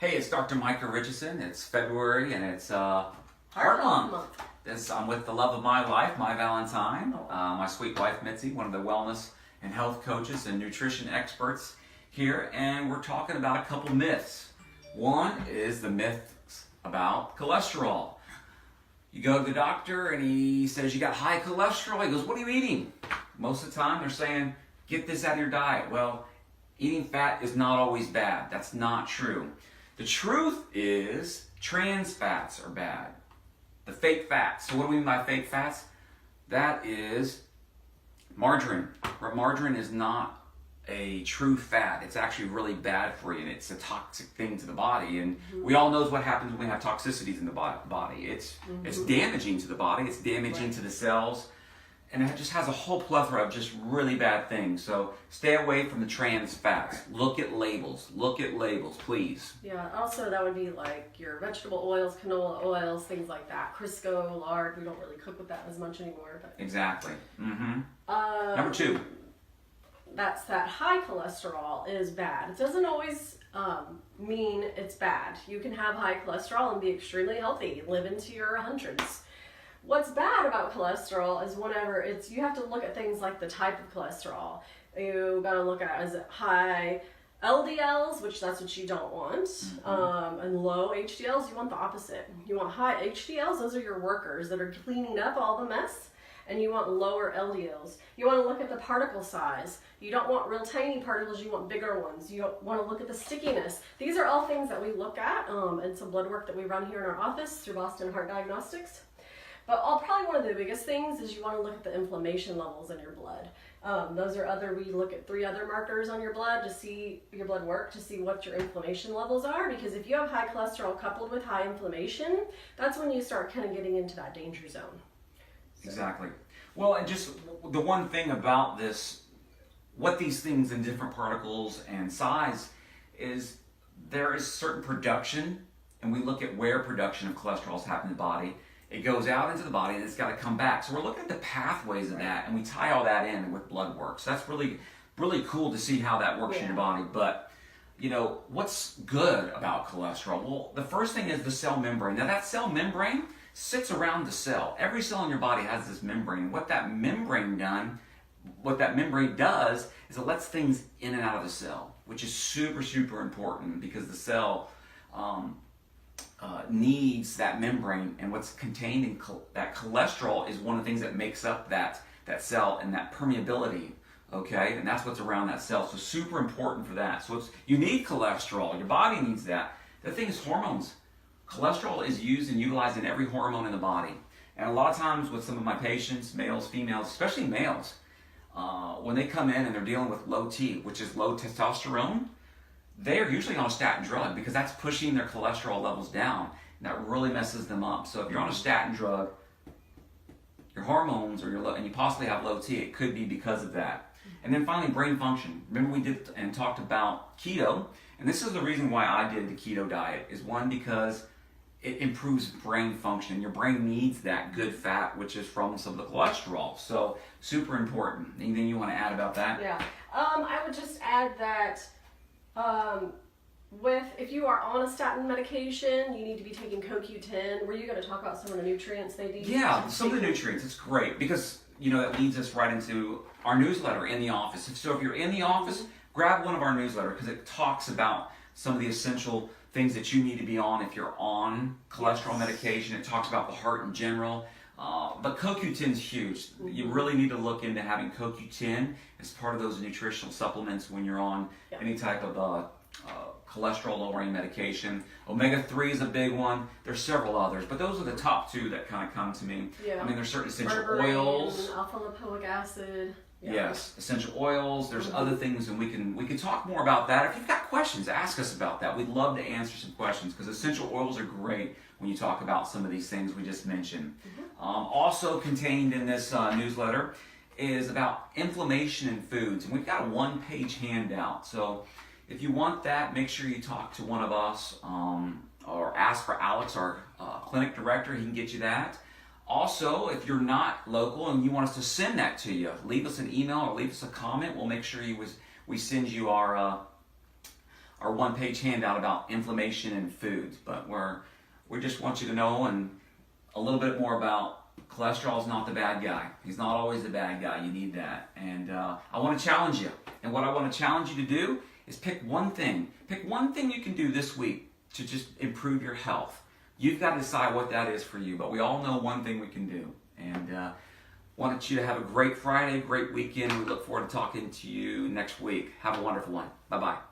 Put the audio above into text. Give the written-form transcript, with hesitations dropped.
Hey, it's Dr. Micah Richardson. It's February and it's Heart Month. I'm with the love of my life, my Valentine, my sweet wife Mitzi, one of the wellness and health coaches and nutrition experts here, and we're talking about a couple myths. One is the myths about cholesterol. You go to the doctor and he says you got high cholesterol. He goes, "What are you eating?" Most of the time they're saying, "Get this out of your diet." Well, eating fat is not always bad. That's not true. The truth is trans fats are bad. The fake fats. So what do we mean by fake fats? That is margarine. Margarine is not a true fat. It's actually really bad for you, and it's a toxic thing to the body. And we all knows what happens when we have toxicities in the body. It's damaging to the body. It's damaging to the cells. And it just has a whole plethora of just really bad things. So stay away from the trans fats. Look at labels. Look at labels, please. Yeah, also that would be like your vegetable oils, canola oils, things like that. Crisco, lard, we don't really cook with that as much anymore. But Exactly. Number two. That's that high cholesterol is bad. It doesn't always mean it's bad. You can have high cholesterol and be extremely healthy, live into your hundreds. What's bad about cholesterol is whenever you have to look at things like the type of cholesterol. You gotta look at, is it high LDLs, which that's what you don't want, and low HDLs, you want the opposite. You want high HDLs, those are your workers that are cleaning up all the mess, and you want lower LDLs. You want to look at the particle size. You don't want real tiny particles, you want bigger ones. You want to look at the stickiness. These are all things that we look at, and some blood work that we run here in our office through Boston Heart Diagnostics. But probably one of the biggest things is you want to look at the inflammation levels in your blood. We look at 3 other markers on your blood to see your blood work, to see what your inflammation levels are. Because if you have high cholesterol coupled with high inflammation, that's when you start kind of getting into that danger zone. So. Exactly. Well, and just the one thing about this, what these things in different particles and size is, there is certain production, and we look at where production of cholesterol is happening in the body. It goes out into the body and it's got to come back. So we're looking at the pathways of that, and we tie all that in with blood work. So that's really, really cool to see how that works in your body. But, you know, what's good about cholesterol? Well, the first thing is the cell membrane. Now that cell membrane sits around the cell. Every cell in your body has this membrane. What that membrane does is it lets things in and out of the cell, which is super, super important, because the cell needs that membrane, and what's contained in that cholesterol is one of the things that makes up that cell and that permeability, okay? And that's what's around that cell, so super important for that. So you need cholesterol, your body needs that. The thing is hormones. Cholesterol is used and utilized in every hormone in the body. And a lot of times with some of my patients, males, females, especially males, when they come in and they're dealing with low T, which is low testosterone, they're usually on a statin drug, because that's pushing their cholesterol levels down, and that really messes them up. So if you're on a statin drug, your hormones and you possibly have low T, it could be because of that. And then finally, brain function. Remember we did and talked about keto, and this is the reason why I did the keto diet, is one, because it improves brain function. Your brain needs that good fat, which is from some of the cholesterol. So super important. Anything you want to add about that? Yeah, I would just add that if you are on a statin medication, you need to be taking CoQ10. Were you going to talk about some of the nutrients they need? Yeah, some of the nutrients. It's great, because, you know, that leads us right into our newsletter in the office. So if you're in the office, grab one of our newsletters, because it talks about some of the essential things that you need to be on if you're on cholesterol medication. It talks about the heart in general. But CoQ10 is huge. You really need to look into having CoQ10 as part of those nutritional supplements when you're on any type of cholesterol lowering medication. Omega-3 is a big one. There's several others, but those are the top 2 that kind of come to me. Yeah. I mean, there's certain essential Berberine, oils. alpha lipoic acid. Yeah. Yes, essential oils. There's other things, and we can talk more about that. If you've got questions, ask us about that. We'd love to answer some questions, because essential oils are great when you talk about some of these things we just mentioned. Also contained in this newsletter is about inflammation in foods, and we've got a 1-page handout. So if you want that, make sure you talk to one of us, or ask for Alex, our clinic director. He can get you that. Also, if you're not local and you want us to send that to you, leave us an email or leave us a comment. We'll make sure we send you our our one-page handout about inflammation in foods, but we just want you to know and a little bit more about cholesterol is not the bad guy. He's not always the bad guy. You need that. And I want to challenge you. And what I want to challenge you to do is pick one thing. Pick one thing you can do this week to just improve your health. You've got to decide what that is for you, but we all know one thing we can do. And want you to have a great Friday, great weekend. We look forward to talking to you next week. Have a wonderful one. Bye-bye.